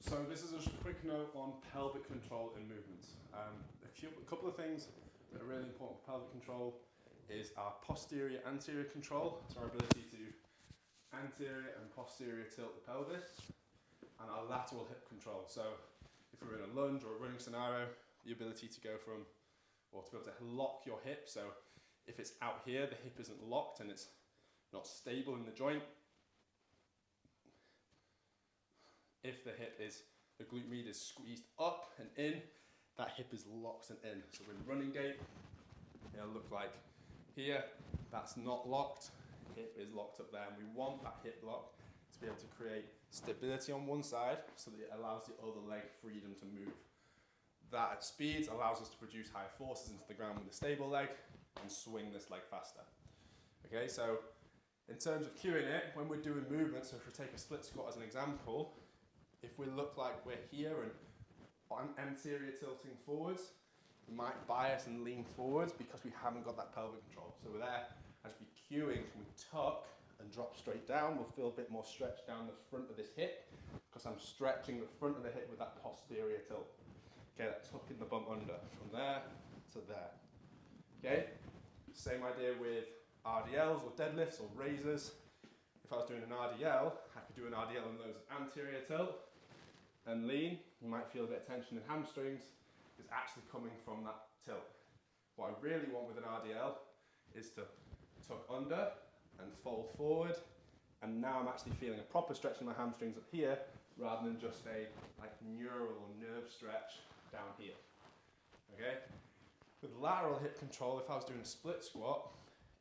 So this is a quick note on pelvic control in movements. A couple of things that are really important for pelvic control is our posterior anterior control, so our ability to anterior and posterior tilt the pelvis, and our lateral hip control. So if we're in a lunge or a running scenario, the ability to go from, or to be able to lock your hip. So if it's out here, the hip isn't locked and it's not stable in the joint. If the glute med is squeezed up and in, that hip is locked and in. So in running gait, it'll look like here, that's not locked, hip is locked up there, and we want that hip lock to be able to create stability on one side so that it allows the other leg freedom to move. That at speeds allows us to produce higher forces into the ground with a stable leg and swing this leg faster. Okay, so in terms of cueing it, when we're doing movements, so if we take a split squat as an example, if we look like we're here and anterior tilting forwards, we might bias and lean forwards because we haven't got that pelvic control. So we're there, as we cueing, we tuck and drop straight down. We'll feel a bit more stretch down the front of this hip because I'm stretching the front of the hip with that posterior tilt. Okay, that tucking the bum under from there to there. Okay, same idea with RDLs or deadlifts or raises. If I was doing an RDL, I could do an RDL on those anterior tilt and lean. You might feel a bit of tension in hamstrings. It's actually coming from that tilt. What I really want with an RDL is to tuck under and fold forward, and now I'm actually feeling a proper stretch in my hamstrings up here rather than just a neural or nerve stretch down here. Okay? With lateral hip control, if I was doing a split squat,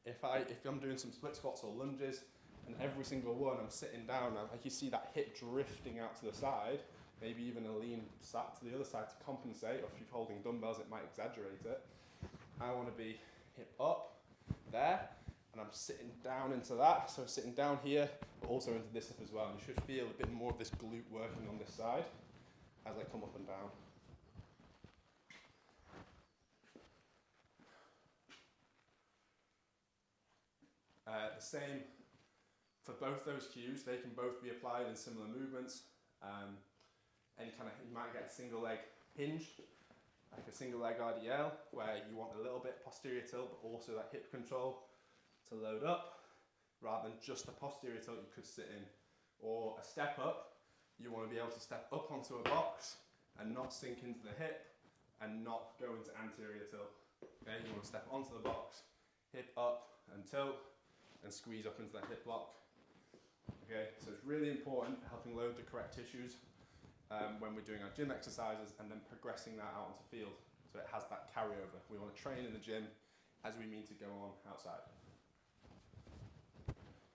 if I'm doing some split squats or lunges, and every single one I'm sitting down, like you see that hip drifting out to the side, maybe even a lean sat to the other side to compensate, or if you're holding dumbbells it might exaggerate it. I want to be hip up there, and I'm sitting down into that, so sitting down here, but also into this hip as well. And you should feel a bit more of this glute working on this side as I come up and down. The same for both those cues, they can both be applied in similar movements. You might get a single leg hinge, like a single leg RDL, where you want a little bit posterior tilt, but also that hip control to load up, rather than just the posterior tilt you could sit in. Or a step up, you want to be able to step up onto a box and not sink into the hip and not go into anterior tilt. Okay, you want to step onto the box, hip up and tilt, and squeeze up into that hip lock. Okay, so it's really important helping load the correct tissues when we're doing our gym exercises and then progressing that out onto field so it has that carryover. We want to train in the gym as we mean to go on outside.